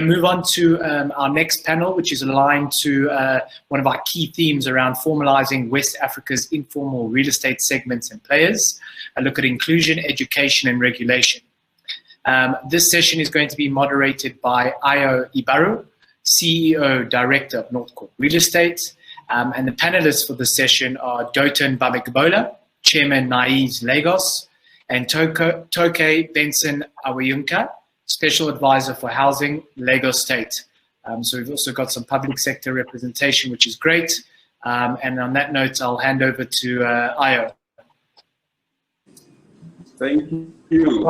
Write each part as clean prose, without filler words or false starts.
Move on to our next panel, which is aligned to one of our key themes around formalizing West Africa's informal real estate segments and players, a look at inclusion, education, and regulation. This session is going to be moderated by Ayo Ibaru, CEO, Director of North Court Real Estate, and the panelists for the session are Doton Bamigbola, Chairman NAIS Lagos, and Toke Benson Awayunka, Special Advisor for Housing, Lagos State. So we've also got some public sector representation, which is great. And on that note, I'll hand over to Ayo. Thank you.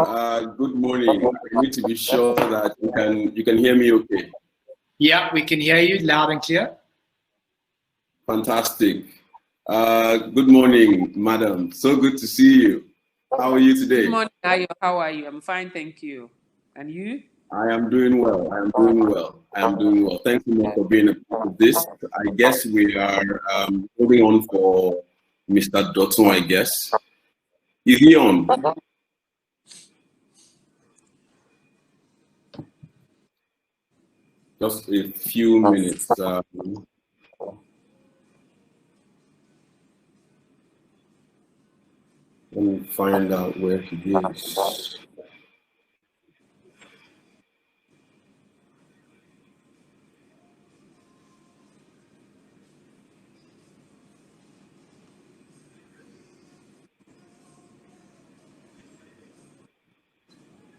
Good morning. I need to be sure that you can hear me okay. Yeah, we can hear you loud and clear. Fantastic. Good morning, madam. So good to see you. How are you today? Good morning, Ayo. How are you? I'm fine, thank you. And you? I am doing well. Thank you for being a part of this. I guess we are holding on for Mr. Doton, I guess. Is he on? Just a few minutes. Let me find out where he is.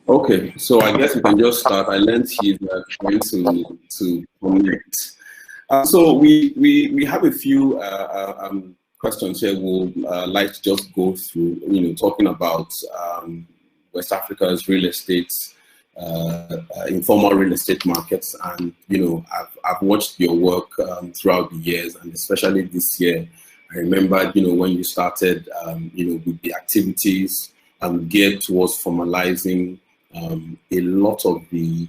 Okay, so I guess we can just start. I learned he's trying to connect. So we have a few questions here. We'll like to just go through, talking about West Africa's real estate, informal real estate markets, and I've watched your work throughout the years, and especially this year. I remember, when you started, with the activities geared towards formalizing a lot of the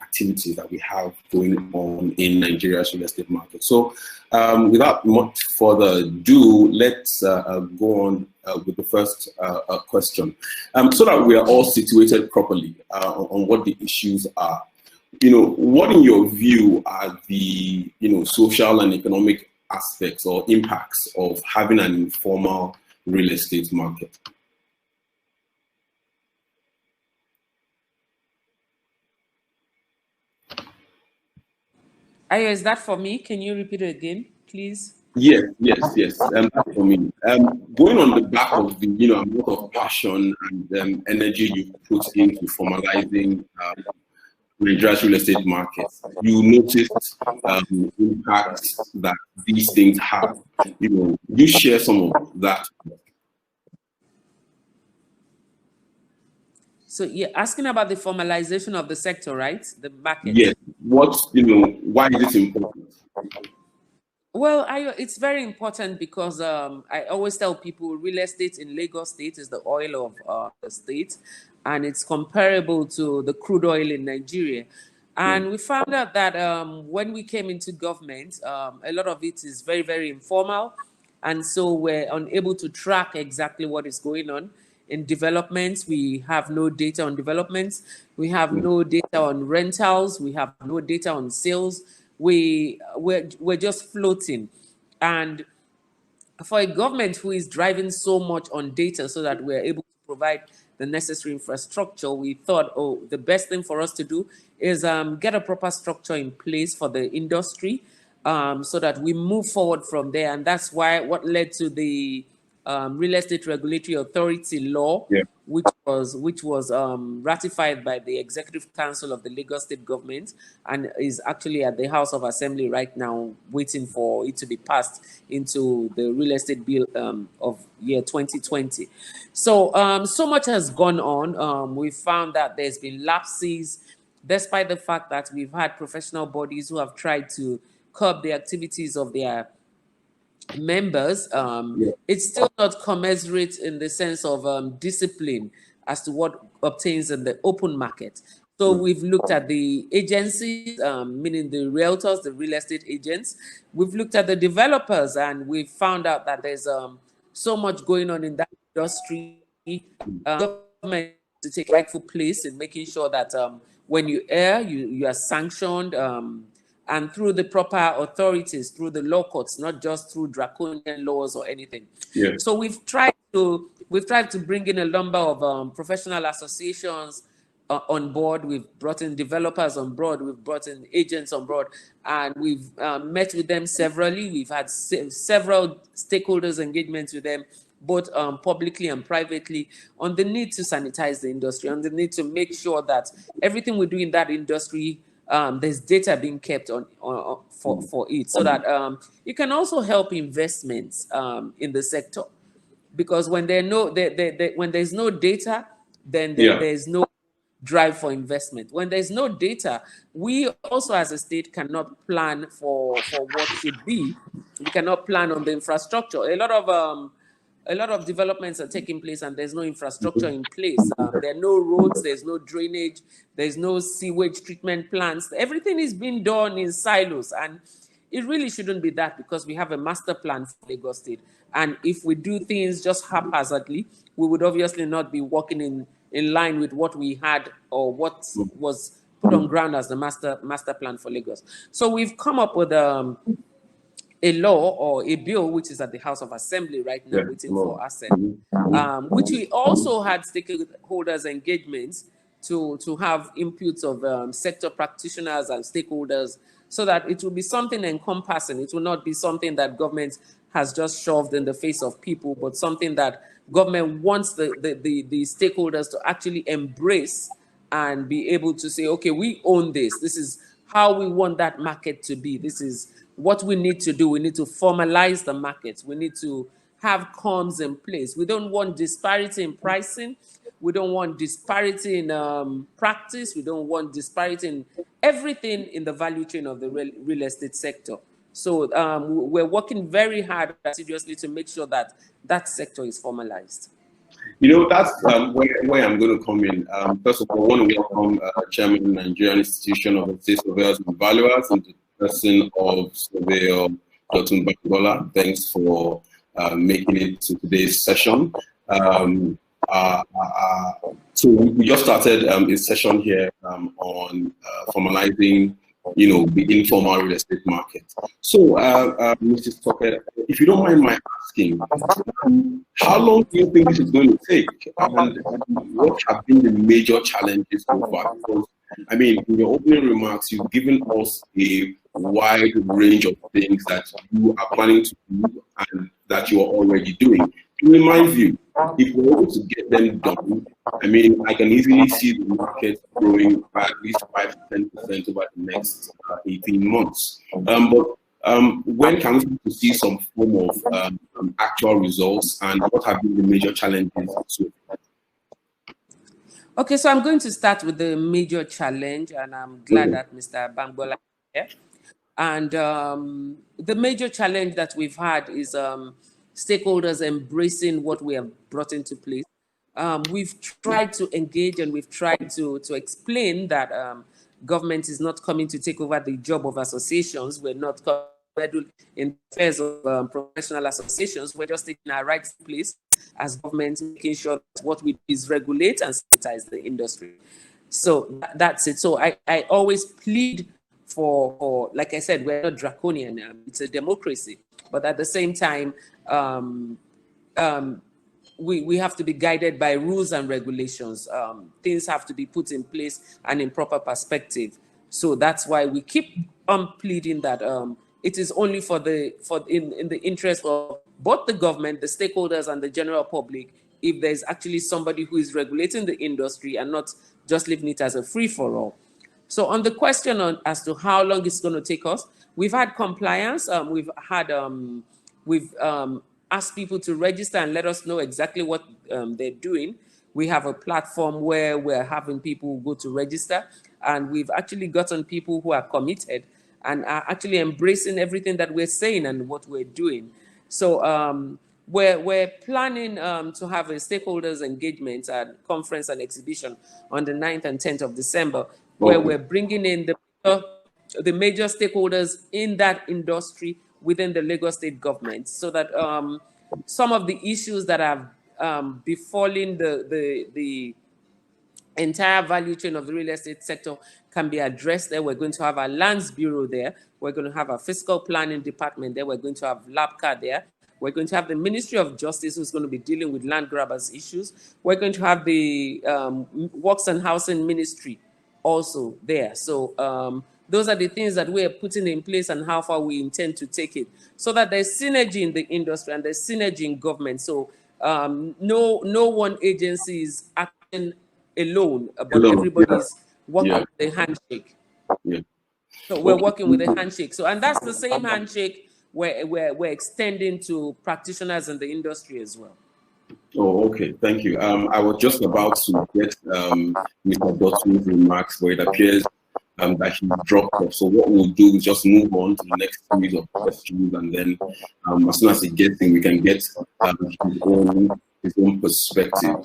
activities that we have going on in Nigeria's real estate market. So without much further ado, let's go on with the first question, so that we are all situated properly on what the issues are. What in your view are the social and economic aspects or impacts of having an informal real estate market? Ayo, is that for me? Can you repeat it again, please? Yes. That's for me. Going on the back of the amount of passion and energy you put into formalizing Nigeria's real estate market, you noticed the impacts that these things have. You share some of that. So you're asking about the formalization of the sector, right? The market. Yes. Why is it important? Well, it's very important because I always tell people real estate in Lagos State is the oil of the state, and it's comparable to the crude oil in Nigeria. And we found out that when we came into government, a lot of it is very, very informal. And so we're unable to track exactly what is going on. In developments, we have no data on developments. We have no data on rentals. We have no data on sales. We're just floating. And for a government who is driving so much on data so that we're able to provide the necessary infrastructure, we thought, the best thing for us to do is get a proper structure in place for the industry so that we move forward from there. And that's what led to the Real Estate Regulatory Authority law, which was ratified by the Executive Council of the Lagos State Government and is actually at the House of Assembly right now, waiting for it to be passed into the Real Estate Bill of year 2020. So, so much has gone on. We found that there's been lapses, despite the fact that we've had professional bodies who have tried to curb the activities of their members. It's still not commensurate in the sense of discipline as to what obtains in the open market. So we've looked at the agencies, meaning the realtors, the real estate agents. We've looked at the developers, and we've found out that there's so much going on in that industry. Government to take rightful place in making sure that when you err, you are sanctioned, and through the proper authorities, through the law courts, not just through draconian laws or anything. Yeah. So we've tried to bring in a number of professional associations on board. We've brought in developers on board. We've brought in agents on board, and we've met with them severally. We've had several stakeholders engagements with them, both publicly and privately, on the need to sanitize the industry, on the need to make sure that everything we do in that industry, there's data being kept on for it, so that it can also help investments in the sector. Because when when there's no data, then there's no drive for investment. When there's no data, we also as a state cannot plan for what should be. We cannot plan on the infrastructure. A lot of developments are taking place and there's no infrastructure in place. There are no roads, there's no drainage, there's no sewage treatment plants. Everything is being done in silos, and it really shouldn't be that, because we have a master plan for Lagos State. And if we do things just haphazardly, we would obviously not be working in line with what we had or what was put on ground as the master plan for Lagos. So we've come up with a law or a bill which is at the House of Assembly right now, waiting for assent, which we also had stakeholders engagements to have inputs of sector practitioners and stakeholders, so that it will be something encompassing. It will not be something that government has just shoved in the face of people, but something that government wants the stakeholders to actually embrace and be able to say, okay, we own this. This is how we want that market to be. This is what we need to do. We need to formalize the markets. We need to have comms in place. We don't want disparity in pricing. We don't want disparity in practice. We don't want disparity in everything in the value chain of the real estate sector. So we're working very hard, seriously, to make sure that that sector is formalized. You know, that's where I'm going to come in. First of all, I want to welcome Chairman of the Nigerian Institution of Estate Surveyors and Valuers, and the person of Surveyor Dr. Bakbola. Thanks for making it to today's session. So we just started a session here on formalizing, the informal real estate market. So, Mrs. Tucker, if you don't mind my asking, how long do you think this is going to take? And what have been the major challenges so far? Because, I mean, in your opening remarks, you've given us a wide range of things that you are planning to do and that you are already doing. In my view, if we're able to get them done, I mean, I can easily see the market growing by at least 5 to 10% over the next 18 months. But when can we start to see some form of actual results, and what have been the major challenges so far? Okay, so I'm going to start with the major challenge, and I'm glad that Mr. Bangbola is here. And the major challenge that we've had is stakeholders embracing what we have brought into place. We've tried to engage and we've tried to explain that government is not coming to take over the job of associations. We're not meddled in affairs of professional associations. We're just taking our rights in place as government, making sure that what we do is regulate and sanitize the industry. So that's it. So I always plead for, like I said, we're not draconian. It's a democracy. But at the same time, we have to be guided by rules and regulations. Things have to be put in place and in proper perspective. So that's why we keep pleading that it is only in the interest of both the government, the stakeholders, and the general public, if there's actually somebody who is regulating the industry and not just leaving it as a free-for-all. So on the question as to how long it's going to take us, we've had compliance. We've asked people to register and let us know exactly what they're doing. We have a platform where we're having people go to register, and we've actually gotten people who are committed and are actually embracing everything that we're saying and what we're doing. So we're planning to have a stakeholders engagement and conference and exhibition on the 9th and 10th of December, where we're bringing in the major stakeholders in that industry within the Lagos State government, so that some of the issues that have befallen the entire value chain of the real estate sector can be addressed there. We're going to have a lands bureau there. We're going to have a fiscal planning department there. We're going to have LABCA there. We're going to have the Ministry of Justice, who's going to be dealing with land grabbers issues. We're going to have the Works and Housing Ministry also there. So those are the things that we're putting in place and how far we intend to take it, so that there's synergy in the industry and there's synergy in government. So no one agency is acting alone, but everybody's working with a handshake. Yeah. So we're working with a handshake. So, and that's the same handshake we're extending to practitioners in the industry as well. Oh, okay. Thank you. I was just about to get Mr. Dotsun's remarks, where it appears that he dropped off. So what we'll do is just move on to the next series of questions, and then as soon as he gets in, we can get his own perspective.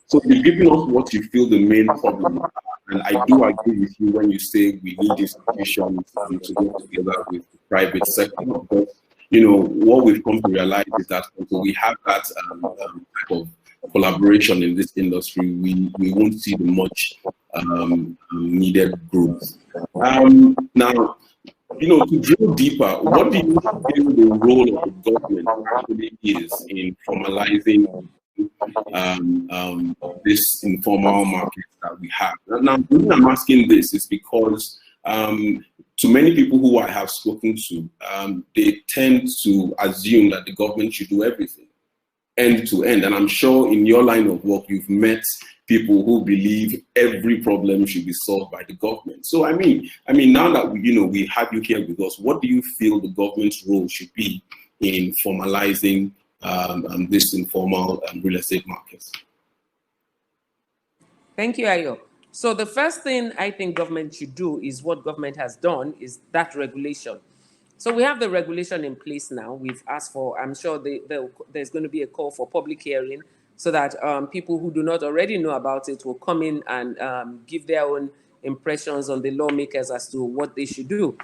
So you've given us what you feel the main problem are, and I do agree with you when you say we need institutions to work together with the private sector. But what we've come to realize is that until we have that type of collaboration in this industry, we won't see the much needed growth. Now, to drill deeper, what do you feel the role of the government actually is in formalizing this informal market that we have? Now, the reason I'm asking this is because to many people who I have spoken to, they tend to assume that the government should do everything end to end. And I'm sure in your line of work, you've met people who believe every problem should be solved by the government. So, I mean, now that we have you here with us, what do you feel the government's role should be in formalizing this informal real estate market? Thank you, Ayo. So the first thing I think government should do is what government has done is that regulation. So we have the regulation in place now. We've asked for, I'm sure there's going to be a call for public hearing so that people who do not already know about it will come in and give their own impressions on the lawmakers as to what they should do.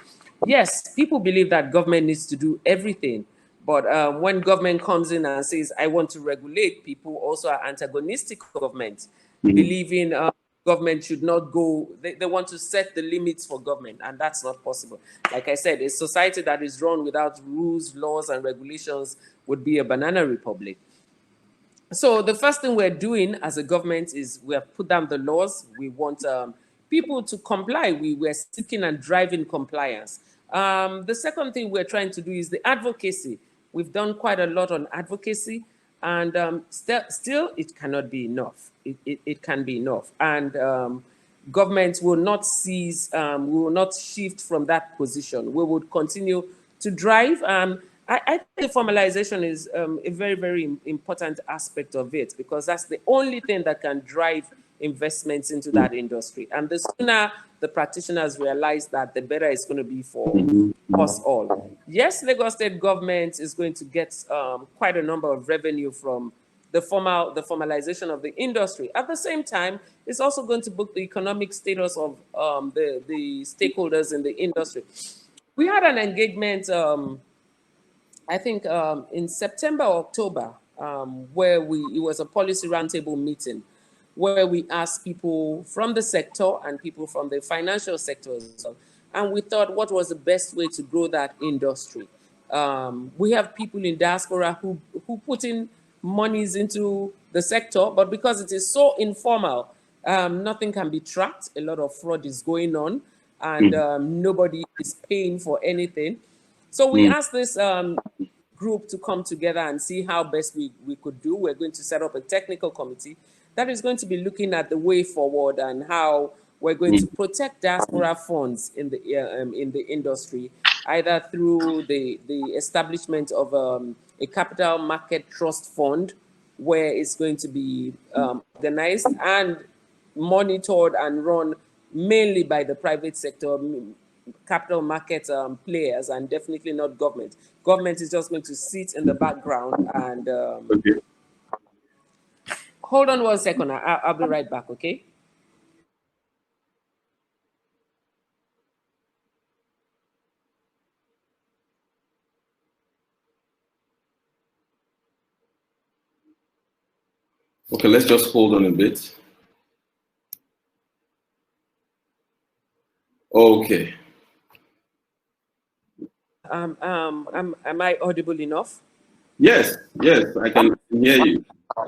Yes, people believe that government needs to do everything. But when government comes in and says, I want to regulate, people also are antagonistic to government, believing government should not go, they want to set the limits for government, and that's not possible. Like I said, a society that is run without rules, laws, and regulations would be a banana republic. So the first thing we're doing as a government is we have put down the laws. We want people to comply. We're seeking and driving compliance. The second thing we're trying to do is the advocacy. We've done quite a lot on advocacy, and still it cannot be enough. It can be enough. And government will not cease, we will not shift from that position. We would continue to drive. I think formalization is a very, very important aspect of it, because that's the only thing that can drive investments into that industry. And the sooner the practitioners realize that, the better it's going to be for us all. Yes, Lagos State government is going to get quite a number of revenue from the formalization of the industry. At the same time, it's also going to book the economic status of the stakeholders in the industry. We had an engagement, I think in September or October, where it was a policy roundtable meeting, where we asked people from the sector and people from the financial sectors, and we thought what was the best way to grow that industry. We have people in diaspora who put in monies into the sector, but because it is so informal, nothing can be tracked. A lot of fraud is going on, and nobody is paying for anything. So we asked this group to come together and see how best we could do. We're going to set up a technical committee that is going to be looking at the way forward and how we're going to protect diaspora funds in the industry, either through the establishment of a capital market trust fund, where it's going to be organized and monitored and run mainly by the private sector, capital market players, and definitely not government. Government is just going to sit in the background and hold on 1 second. I'll be right back, okay? Okay, let's just hold on a bit. Okay. Am I audible enough? Yes, yes, I can hear you. I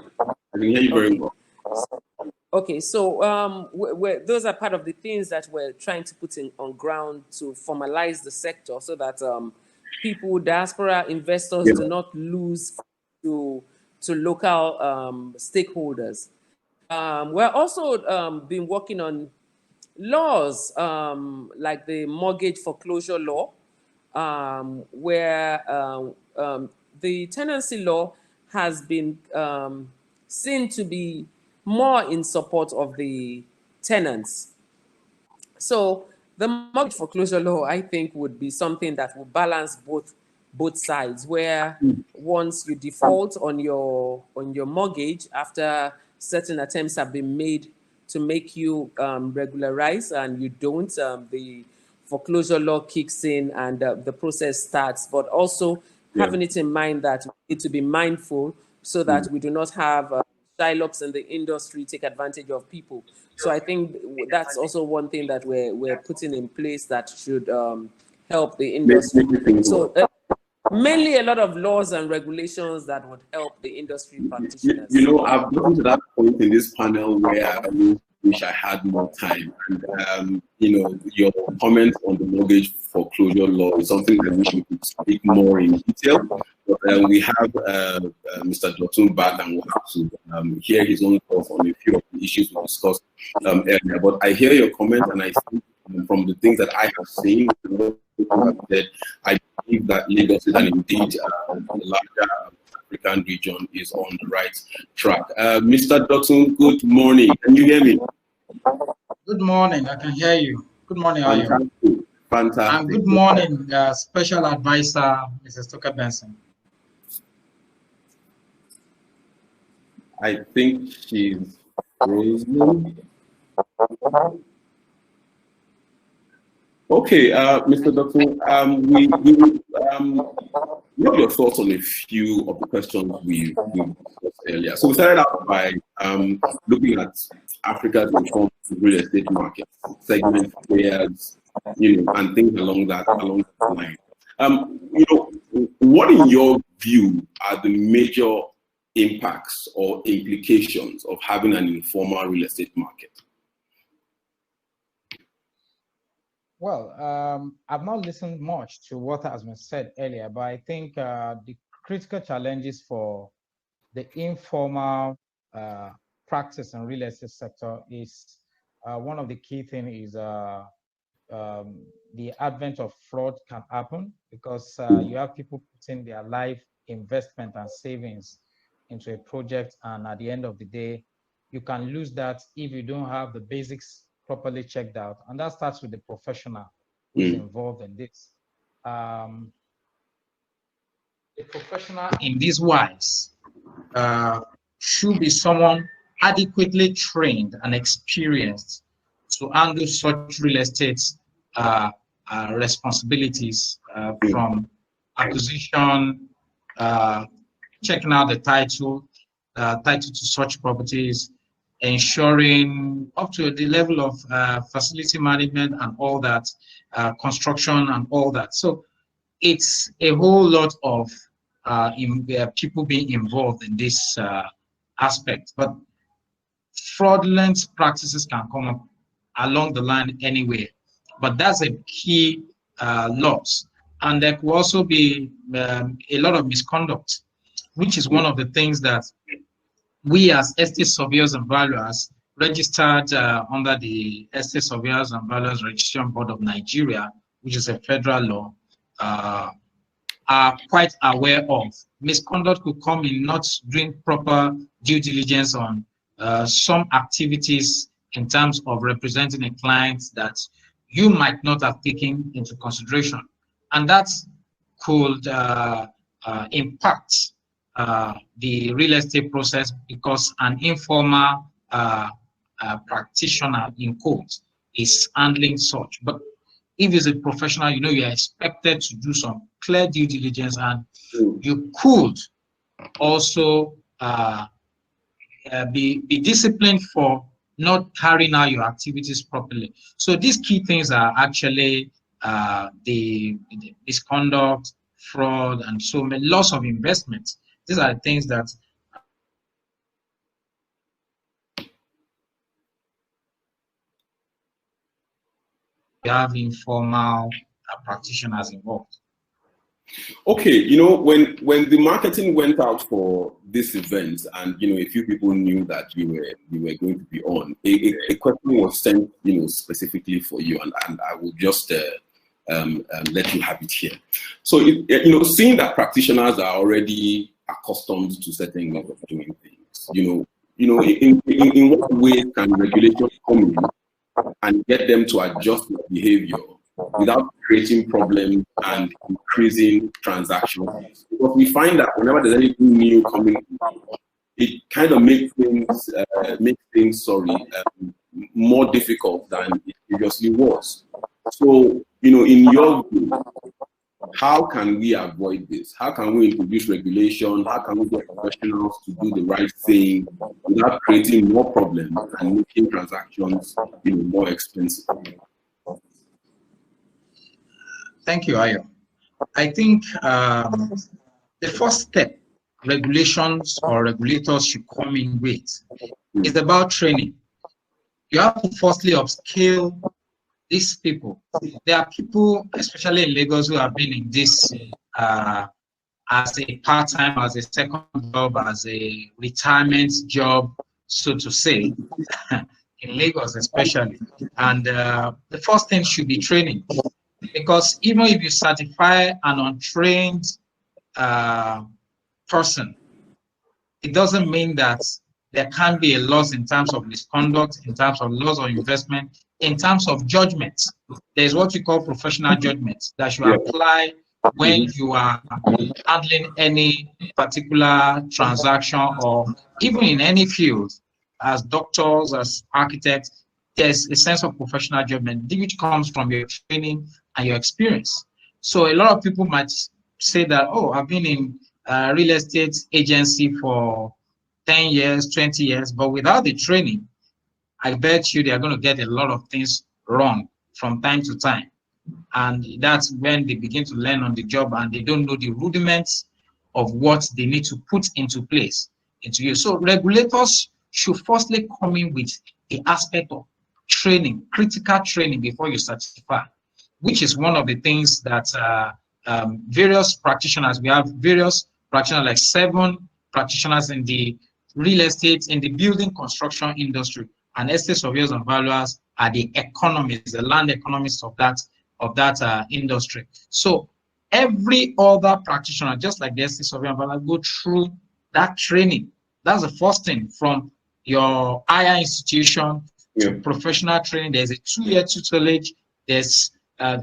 can hear you very Okay. well. Okay, so those are part of the things that we're trying to put in on ground to formalize the sector so that people, diaspora investors, Yeah. do not lose to local stakeholders. We're also been working on laws like the mortgage foreclosure law, where the tenancy law has been seen to be more in support of the tenants. So the mortgage foreclosure law, I think, would be something that will balance both sides, where once you default on your mortgage after certain attempts have been made to make you regularize and you don't, the foreclosure law kicks in and the process starts. But also Yeah. having it in mind that we need to be mindful so that we do not have Shylocks in the industry take advantage of people. So I think that's also one thing that we're putting in place that should help the industry. Make things So work. mainly a lot of laws and regulations that would help the industry practitioners. You know, I've gotten to that point in this panel where I really wish I had more time. And, you know, your comments on the mortgage foreclosure law is something I wish we could speak more in detail. But we have Mr. Dotun back and we'll have to hear his own thoughts on a few of the issues we discussed earlier. But I hear your comment, and I think from the things that I have seen, that I believe that Lagos is, and indeed the larger African region, is on the right track. Mr. Dotun, good morning. Can you hear me? Good morning. I can hear you. Good morning, how are you? Fantastic. Fantastic. And good morning, Special Advisor, Mrs. Tucker Benson. I think she's frozen. Okay, Mr. Doctor, we what are your thoughts on a few of the questions we discussed earlier? So we started out by looking at Africa's informal real estate market, segment players, you know, and things along that line. You know, what in your view are the major impacts or implications of having an informal real estate market? Well, I've not listened much to what has been said earlier, but I think the critical challenges for the informal practice in real estate sector is one of the key things is the advent of fraud can happen because you have people putting their life investment and savings into a project, and at the end of the day, you can lose that if you don't have the basics properly checked out. And that starts with the professional who's involved in this. The professional in this wise should be someone adequately trained and experienced to handle such real estate responsibilities from acquisition, checking out the title to such properties, ensuring up to the level of facility management and all that, construction and all that. So it's a whole lot of people being involved in this aspect. But fraudulent practices can come up along the line anyway. But that's a key loss. And there could also be a lot of misconduct, which is one of the things that we as estate surveyors and valuers registered under the Estate Surveyors and Valuers Registration Board of Nigeria, which is a federal law, are quite aware of. Misconduct could come in not doing proper due diligence on some activities in terms of representing a client that you might not have taken into consideration. And that could impact the real estate process because an informal practitioner in quote is handling such. But if it's a professional, you know, you are expected to do some clear due diligence, and you could also be disciplined for not carrying out your activities properly. So these key things are actually the misconduct, fraud, and so many loss of investments. These are the things that we have informal practitioners involved. Okay, when the marketing went out for this event, and a few people knew that you were going to be on, a question was sent, specifically for you, and I will just let you have it here. So, seeing that practitioners are already accustomed to certain ways of doing things, in what ways can regulation come in and get them to adjust their behavior without creating problems and increasing transactions? Because we find that whenever there's anything new coming, it kind of makes things more difficult than it previously was. So, in your view, how can we avoid this? How can we introduce regulation? How can we get professionals to do the right thing without creating more problems and making transactions more expensive? Thank you, Ayo. I think the first step regulations or regulators should come in with is about training. You have to firstly upskill these people. There are people, especially in Lagos, who have been in this as a part-time, as a second job, as a retirement job, so to say, in Lagos especially. And the first thing should be training. Because even if you certify an untrained person, it doesn't mean that there can be a loss in terms of misconduct, in terms of loss of investment, in terms of judgment. There's what we call professional judgment that you apply when you are handling any particular transaction, or even in any field, as doctors, as architects. There's a sense of professional judgment which comes from your training and your experience. So a lot of people might say that, oh, I've been in a real estate agency for 10 years, 20 years, but without the training, I bet you they're going to get a lot of things wrong from time to time. And that's when they begin to learn on the job and they don't know the rudiments of what they need to put into place into you. So regulators should firstly come in with the aspect of training, critical training before you certify, which is one of the things that various practitioners, we have various practitioners, like 7 practitioners in the real estate, in the building construction industry, and estate surveyors and valuers are the economists, the land economists of that industry. So every other practitioner, just like the estate surveyor and valuer, go through that training. That's the first thing, from your higher institution to professional training. There's a 2-year tutelage. There's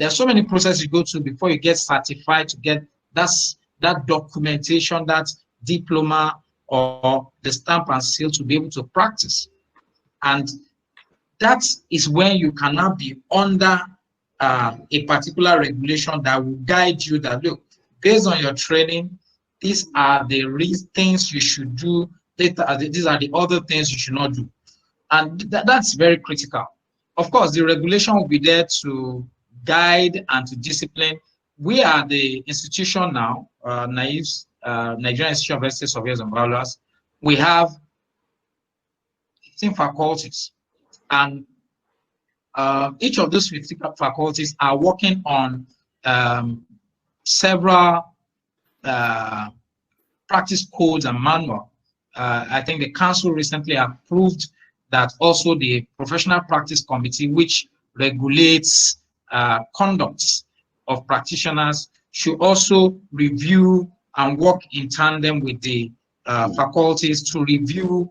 so many processes you go through before you get certified to get that documentation, that diploma, or the stamp and seal to be able to practice. And that is when you cannot be under a particular regulation that will guide you that, look, based on your training, these are the things you should do. These are the other things you should not do. And that's very critical. Of course, the regulation will be there to guide and to discipline. We are the institution now, NAIVS, Nigerian Institute of Estate Surveyors and Valuers. We have 15 faculties, and each of those 15 faculties are working on several practice codes and manual. I think the council recently approved that also the professional practice committee, which regulates conducts of practitioners, should also review and work in tandem with the faculties to review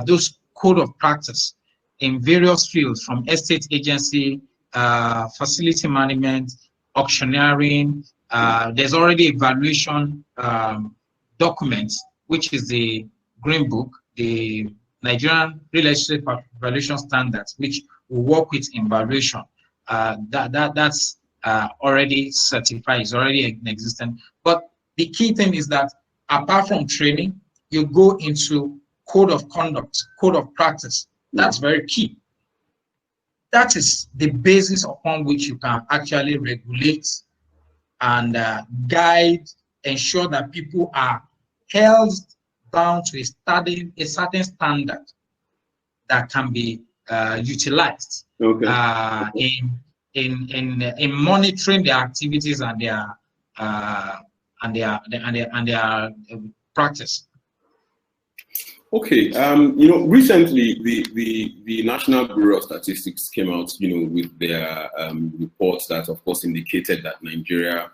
those code of practice in various fields, from estate agency, facility management, auctioneering. There's already evaluation documents, which is the Green Book, the Nigerian Real Estate Valuation Standards, which will work with in valuation. That's already certified, is already in existence. But the key thing is that apart from training, you go into code of conduct, code of practice, That's very key. That is the basis upon which you can actually regulate and guide, ensure that people are held down to a certain standard that can be utilized in monitoring their activities and their practice. Okay, recently the National Bureau of Statistics came out, with their reports that, of course, indicated that Nigeria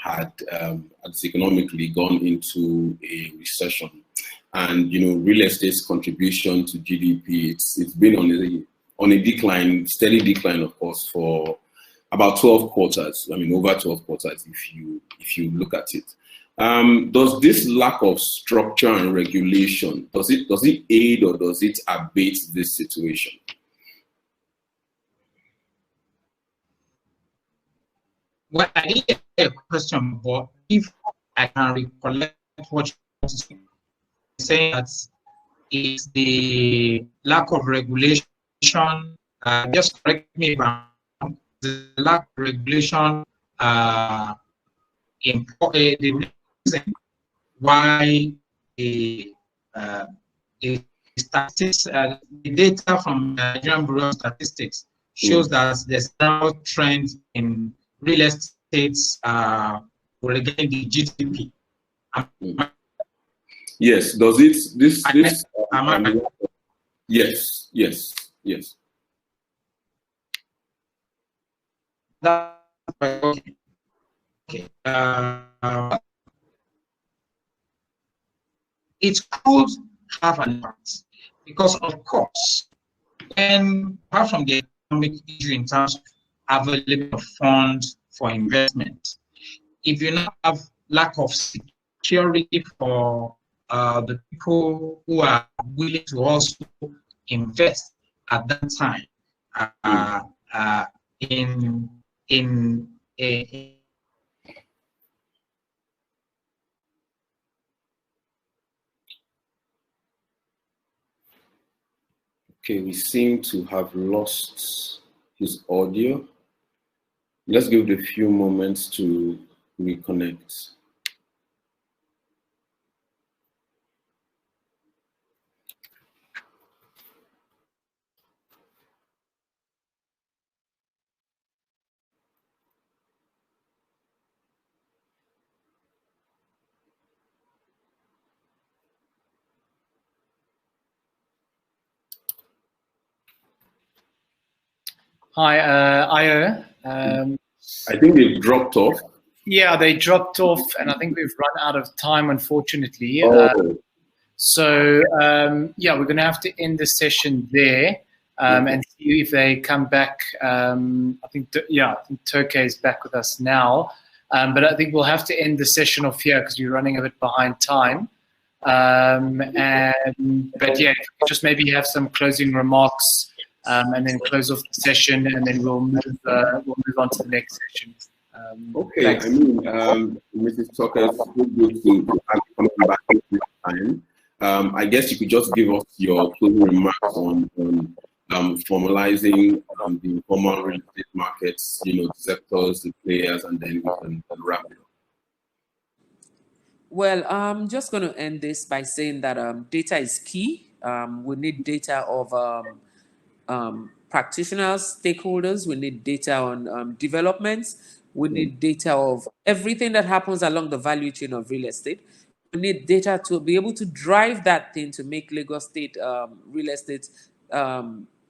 had economically gone into a recession, and real estate's contribution to GDP it's been on a decline, steady decline, of course, for about 12 quarters. I mean, over 12 quarters, if you look at it. Does this lack of structure and regulation, does it aid or does it abate this situation? Well, I didn't get a question, but if I can recollect what you're saying, that is the lack of regulation. Just correct me if I'm wrong. The lack of regulation in the reason why the statistics, the data from the Nigerian Bureau of Statistics shows that there's now trend in real estate regarding the GDP. Yes. Does it yes. Okay. It could have an impact because, of course, when apart from the economic issue in terms of available funds for investment, if you now have lack of security for the people who are willing to also invest at that time in a Okay, we seem to have lost his audio. Let's give it a few moments to reconnect. Hi, Io. I think they've dropped off. Yeah, they dropped off, and I think we've run out of time, unfortunately. Oh. Yeah, we're going to have to end the session there and see if they come back. I think Turkey is back with us now, but I think we'll have to end the session off here because we're running a bit behind time. But yeah, just maybe have some closing remarks. And then close off the session, and then we'll move on to the next session. Okay, thanks. I mean, Mrs. Tucker, it's so good to have you coming back this time. I guess you could just give us your closing remarks on formalizing the informal real estate markets, the sectors, the players, and then we can wrap it up. Well, I'm just going to end this by saying that data is key. We need data of practitioners, stakeholders. We need data on developments. We need data of everything that happens along the value chain of real estate. We need data to be able to drive that thing to make Lagos State real estate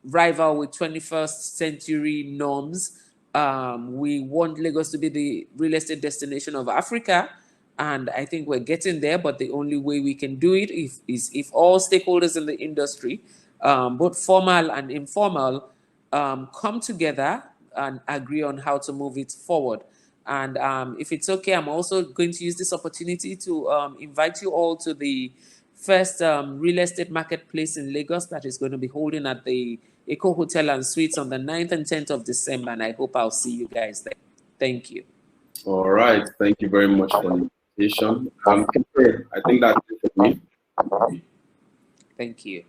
rival with 21st century norms. We want Lagos to be the real estate destination of Africa. And I think we're getting there, but the only way we can do it is if all stakeholders in the industry, both formal and informal, come together and agree on how to move it forward. And if it's okay, I'm also going to use this opportunity to invite you all to the first real estate marketplace in Lagos that is going to be holding at the Eco Hotel and Suites on the 9th and 10th of December. And I hope I'll see you guys there. Thank you. All right. Thank you very much for the invitation. I think that's it for me. Thank you.